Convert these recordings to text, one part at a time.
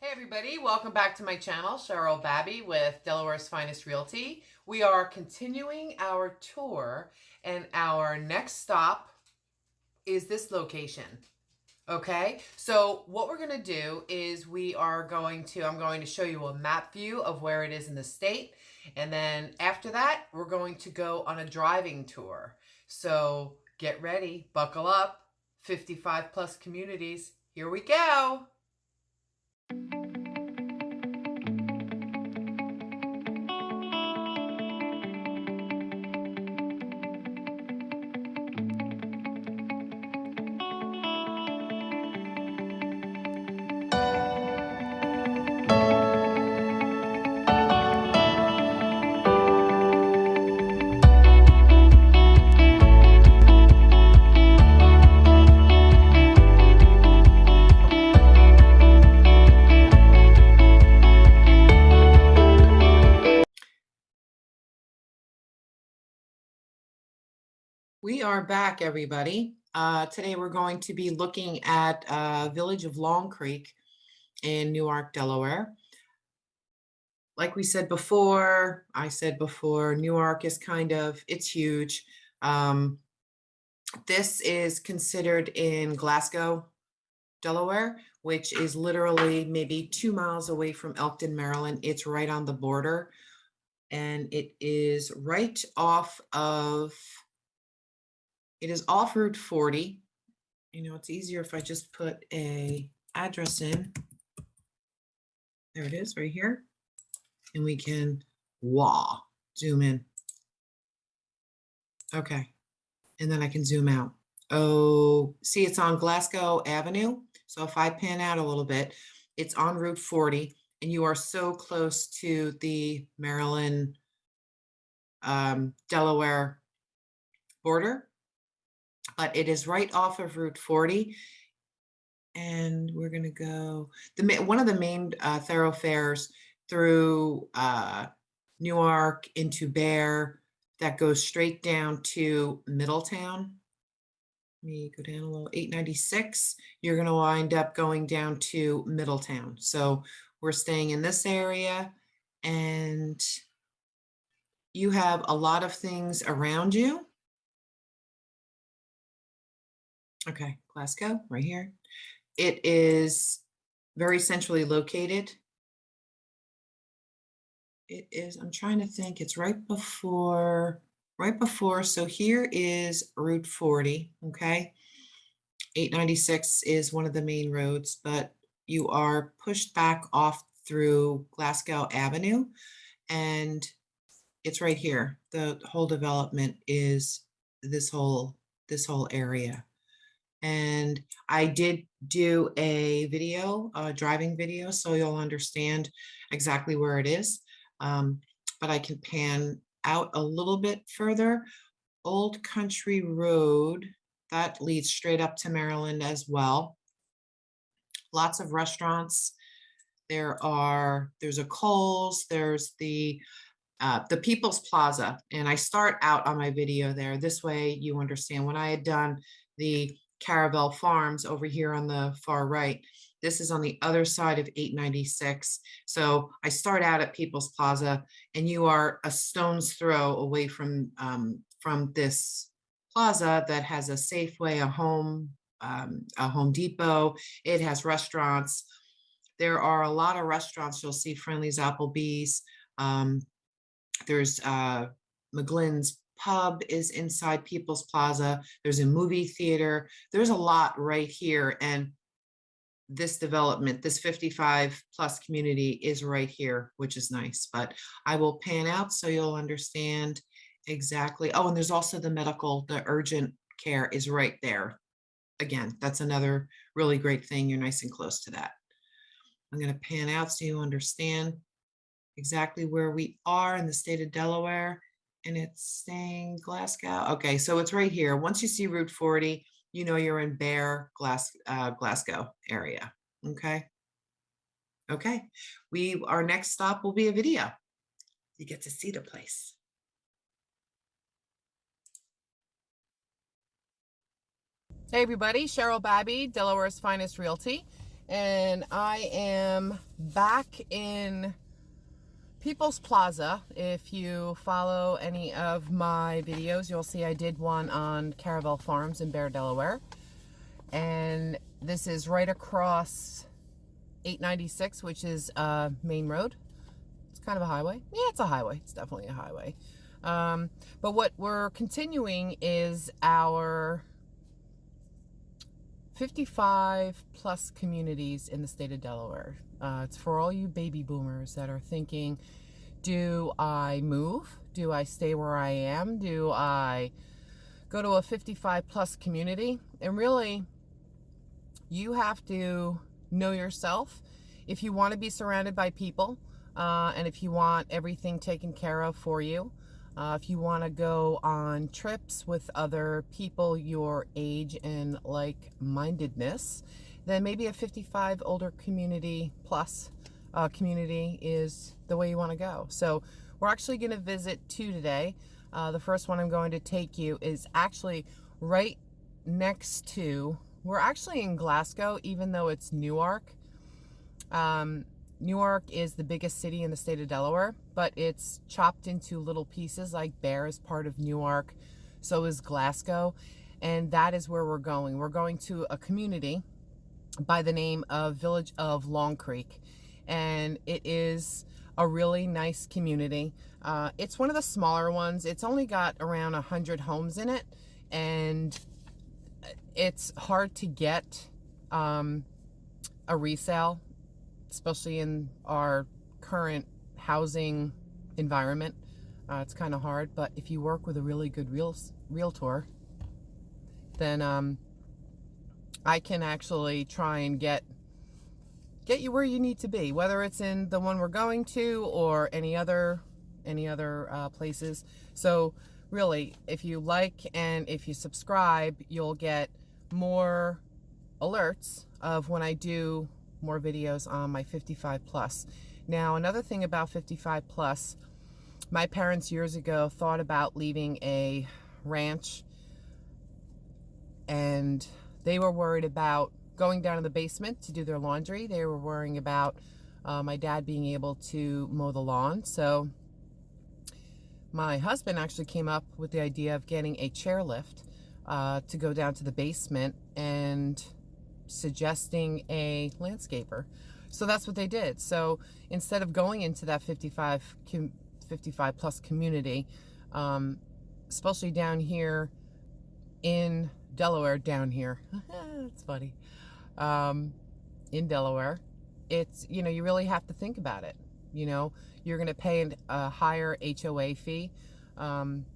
Hey everybody, welcome back to my channel, Cheryl Babey with Delaware's Finest Realty. We are continuing our tour and our next stop is this location. Okay, so what we're going to do is I'm going to show you a map view of where it is in the state. And then after that, we're going to go on a driving tour. So get ready, buckle up, 55 plus communities. Here we go. We are back, everybody. Today we're going to be looking at village of Long Creek in Newark, Delaware. Like I said before, Newark is it's huge. This is considered in Glasgow, Delaware, which is literally maybe 2 miles away from Elkton, Maryland. It's right on the border, and it is off Route 40. It's easier if I just put a address in. There it is right here. And we can zoom in. Okay. And then I can zoom out. Oh, see, it's on Glasgow Avenue. So if I pan out a little bit, it's on Route 40, and you are so close to the Maryland, Delaware border, but it is right off of Route 40. And we're going to go one of the main thoroughfares through Newark into Bear that goes straight down to Middletown. Let me go down a little. 896. You're going to wind up going down to Middletown. So we're staying in this area, and you have a lot of things around you. Okay, Glasgow, right here. It is very centrally located. It is, I'm trying to think, it's right before, so here is Route 40, okay? 896 is one of the main roads, but you are pushed back off through Glasgow Avenue, and it's right here. The whole development is this whole area. And I did do a video, a driving video, so you'll understand exactly where it is. But I can pan out a little bit further. Old Country Road, that leads straight up to Maryland as well. Lots of restaurants. There's a Kohl's, there's the People's Plaza, and I start out on my video there. This way you understand. When I had done the Caravel Farms over here on the far right, this is on the other side of 896. So I start out at People's Plaza, and you are a stone's throw away from this plaza that has a Safeway, a Home Depot. It has restaurants. There are a lot of restaurants. You'll see Friendly's, Applebee's. There's McGlynn's Pub is inside People's Plaza. There's a movie theater. There's a lot right here. And this development, this 55 plus community is right here, which is nice. But I will pan out so you'll understand exactly. Oh, and there's also the urgent care is right there. Again, that's another really great thing. You're nice and close to that. I'm going to pan out so you understand exactly where we are in the state of Delaware, and it's saying Glasgow. Okay, so it's right here. Once you see Route 40, you know you're in Bear, Glasgow area. Okay. Our next stop will be a video. You get to see the place. Hey everybody, Cheryl Babey, Delaware's Finest Realty. and I am back in People's Plaza. If you follow any of my videos, you'll see I did one on Caravel Farms in Bear, Delaware. And this is right across 896, which is main road. It's kind of a highway. Yeah, it's a highway. It's definitely a highway. But what we're continuing is our 55 plus communities in the state of Delaware. It's for all you baby boomers that are thinking, do I move? Do I stay where I am? Do I go to a 55 plus community? And really, you have to know yourself. If you want to be surrounded by people, and if you want everything taken care of for you, if you want to go on trips with other people your age and like-mindedness, then maybe a 55 older community plus community is the way you want to go. So we're actually going to visit two today. The first one I'm going to take you is actually right next to, we're actually in Glasgow, even though it's Newark. Newark is the biggest city in the state of Delaware, but it's chopped into little pieces. Like Bear is part of Newark, so is Glasgow, and that is where we're going. We're going to a community by the name of Village of Long Creek, and it is a really nice community. It's one of the smaller ones. It's only got around 100 homes in it, and it's hard to get a resale, especially in our current housing environment. It's kind of hard, but if you work with a really good realtor, then I can actually try and get you where you need to be, whether it's in the one we're going to or any other places. So really, if you like and if you subscribe, you'll get more alerts of when I do more videos on my 55 plus. Now, another thing about 55 plus, my parents years ago thought about leaving a ranch, and they were worried about going down to the basement to do their laundry. They were worrying about my dad being able to mow the lawn. So my husband actually came up with the idea of getting a chairlift to go down to the basement, and suggesting a landscaper. So that's what they did. So instead of going into that 55 plus community, especially down here in Delaware, it's funny, in Delaware, it's, you really have to think about it. You're going to pay a higher HOA fee, and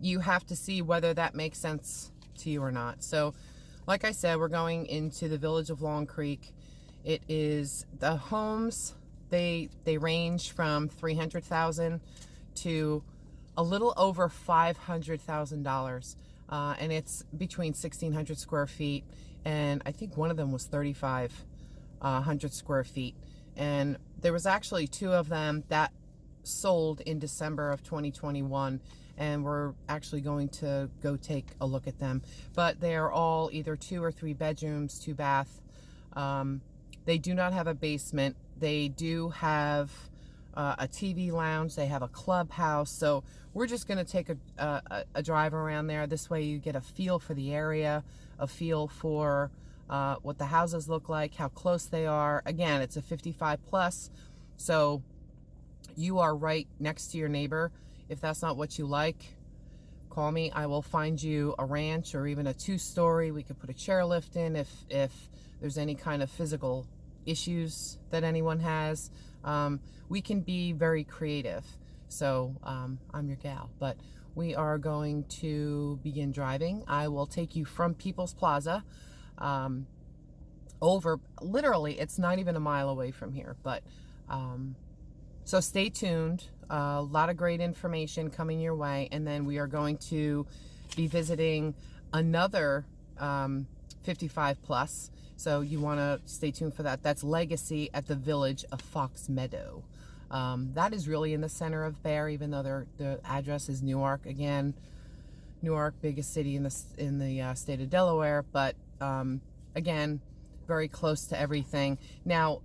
you have to see whether that makes sense to you or not. So like I said, we're going into the Village of Long Creek. It is, the homes, they range from $300,000 to a little over $500,000, and it's between 1,600 square feet, and I think one of them was 3,500 square feet. And there was actually two of them that sold in December of 2021, and we're actually going to go take a look at them. But they are all either 2 or 3 bedrooms, 2 bath. They do not have a basement. They do have a TV lounge. They have a clubhouse. So we're just going to take a drive around there. This way you get a feel for the area, a feel for what the houses look like, how close they are. Again, it's a 55 plus, so you are right next to your neighbor. If that's not what you like, call me. I will find you a ranch or even a 2-story. We could put a chairlift in if there's any kind of physical issues that anyone has. We can be very creative. So I'm your gal. But we are going to begin driving. I will take you from People's Plaza over, literally, it's not even a mile away from here. But so stay tuned. A lot of great information coming your way. And then we are going to be visiting another 55 plus. So you want to stay tuned for that. That's Legacy at the Village of Fox Meadow. That is really in the center of Bear, even though the address is Newark. Again, Newark, biggest city in the state of Delaware. But again, very close to everything. Now,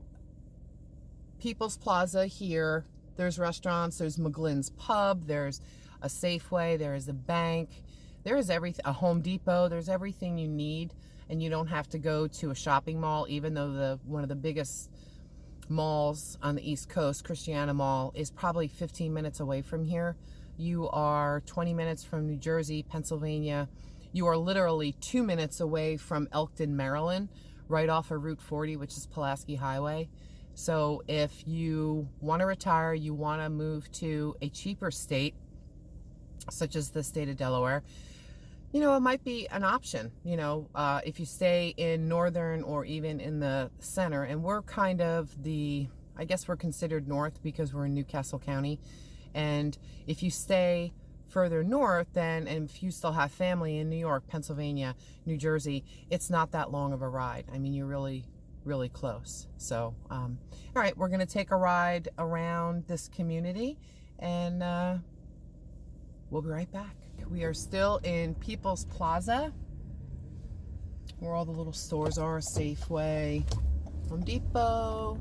People's Plaza here, there's restaurants, there's McGlynn's Pub, there's a Safeway, there is a bank, there is everything, a Home Depot, there's everything you need, and you don't have to go to a shopping mall, even though one of the biggest malls on the East Coast, Christiana Mall, is probably 15 minutes away from here. You are 20 minutes from New Jersey, Pennsylvania. You are literally 2 minutes away from Elkton, Maryland, right off of Route 40, which is Pulaski Highway. So if you want to retire, you want to move to a cheaper state, such as the state of Delaware, you know, it might be an option, you know, if you stay in northern or even in the center. And we're kind of I guess we're considered north because we're in Newcastle County. And if you stay further north, then, and if you still have family in New York, Pennsylvania, New Jersey, it's not that long of a ride. I mean, you're really close. So, all right, we're going to take a ride around this community, and we'll be right back. We are still in People's Plaza, where all the little stores are, Safeway, Home Depot.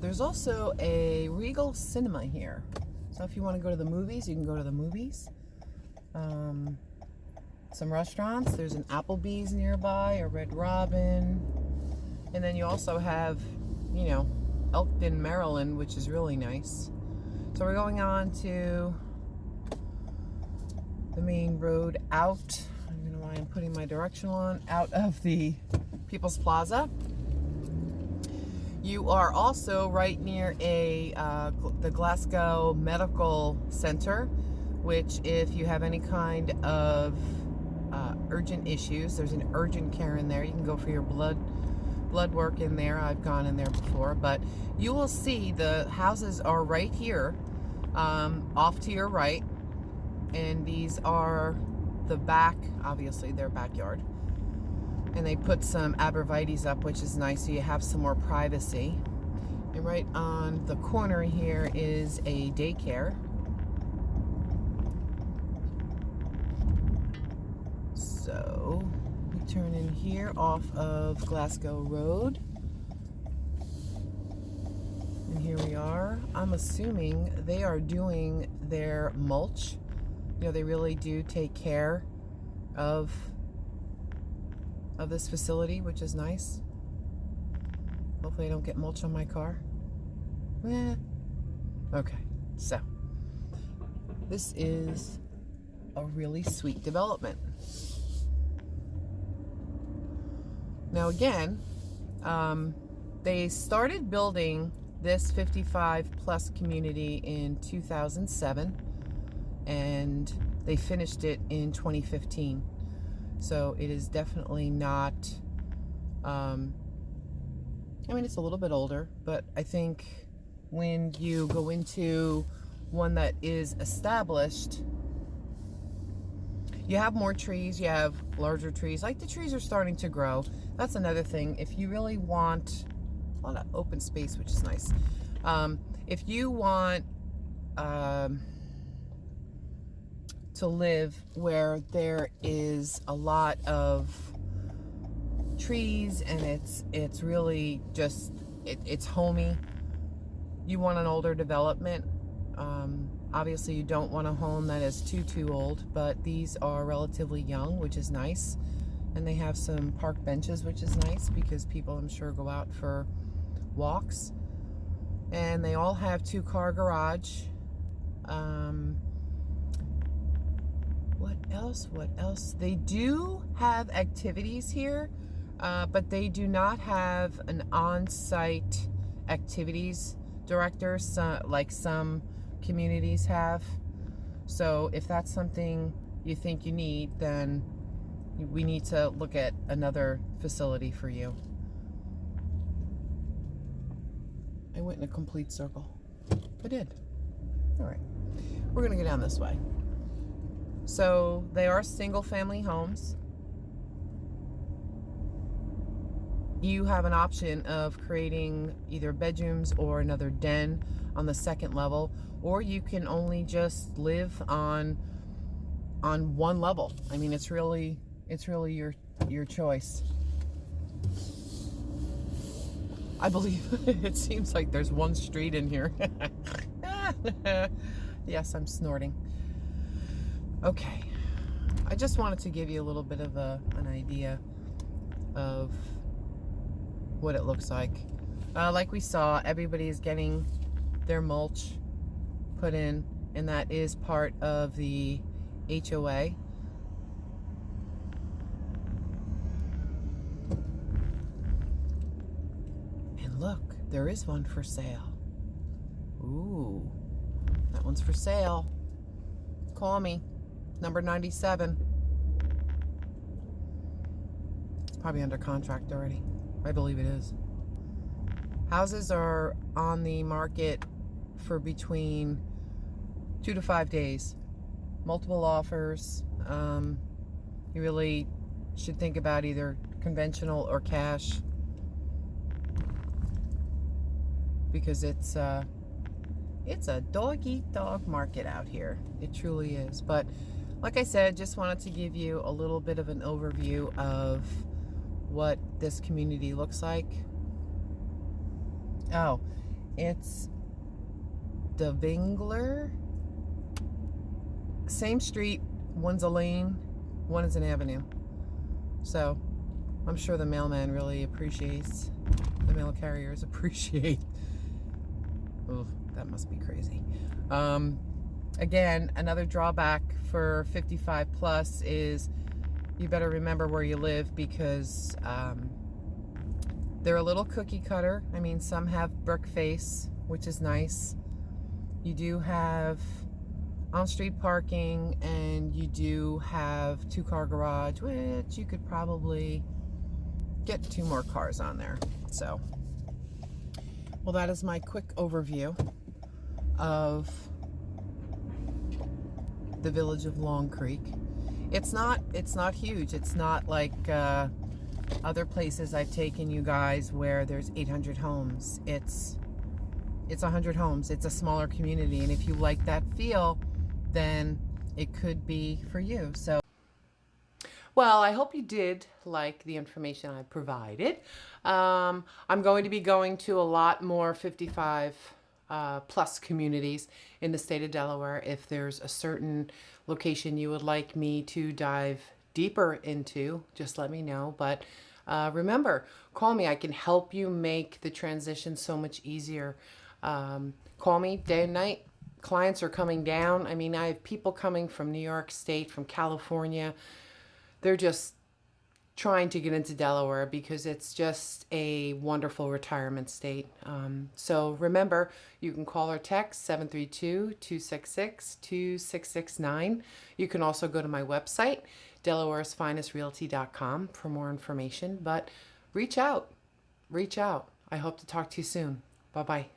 There's also a Regal Cinema here. So if you want to go to the movies, you can go to the movies. Some restaurants. There's an Applebee's nearby, a Red Robin. And then you also have, you know, Elkton, Maryland, which is really nice. So we're going on to the main road out. I don't know why I'm putting my directional on. Out of the People's Plaza. You are also right near the Glasgow Medical Center, which, if you have any kind of urgent issues, there's an urgent care in there. You can go for your blood work in there. I've gone in there before, but you will see the houses are right here, off to your right, and these are the back, obviously their backyard. And they put some arborvitaes up, which is nice, so you have some more privacy. And right on the corner here is a daycare. So we turn in here off of Glasgow Road. And here we are. I'm assuming they are doing their mulch. You know, they really do take care of this facility, which is nice. Hopefully I don't get mulch on my car. Okay, so this is a really sweet development. Now again, they started building this 55 plus community in 2007, and they finished it in 2015. So it is definitely not, I mean, it's a little bit older, but I think when you go into one that is established, you have more trees, you have larger trees. Like, the trees are starting to grow. That's another thing. If you really want a lot of open space, which is nice. If you want to live where there is a lot of trees and it's really just it's homey, you want an older development. Obviously you don't want a home that is too old, but these are relatively young, which is nice. And they have some park benches, which is nice because people, I'm sure, go out for walks. And they all have 2-car garage. What else? They do have activities here, but they do not have an on-site activities director, like some communities have. So if that's something you think you need, then we need to look at another facility for you. I went in a complete circle. I did. All right. We're going to go down this way. So they are single family homes. You have an option of creating either bedrooms or another den on the second level, or you can only just live on one level. I mean, it's really your choice. I believe it seems like there's one street in here. Yes, I'm snorting. Okay. I just wanted to give you a little bit of an idea of what it looks like. Like we saw, everybody is getting their mulch put in, and that is part of the HOA. And look, there is one for sale. Ooh, that one's for sale. Call me, number 97. It's probably under contract already. I believe it is. Houses are on the market for between 2 to 5 days. Multiple offers. You really should think about either conventional or cash, because it's a dog-eat-dog market out here. It truly is. But like I said, just wanted to give you a little bit of an overview of what this community looks like. Oh, it's the Vingler. Same street, one's a lane, one is an avenue. So I'm sure the mailman really appreciates, the mail carriers appreciate. Oh, that must be crazy. Again, another drawback for 55 plus is you better remember where you live, because they're a little cookie cutter. I mean, some have brick face, which is nice. You do have on-street parking, and you do have 2-car garage, which you could probably get 2 more cars on there. So, well, that is my quick overview of the village of Long Creek. It's not huge. It's not like other places I've taken you guys where there's 800 homes. It's 100 homes. It's a smaller community, and if you like that feel, then it could be for you. So, well, I hope you did like the information I provided. I'm going to be going to a lot more 55 plus communities in the state of Delaware. If there's a certain location you would like me to dive deeper into, just let me know. But remember, call me. I can help you make the transition so much easier. Call me day and night. Clients are coming down. I mean, I have people coming from New York State, from California. They're just trying to get into Delaware because it's just a wonderful retirement state. So remember, you can call or text 732-266-2669. You can also go to my website, delawaresfinestrealty.com, for more information. But reach out. I hope to talk to you soon. Bye-bye.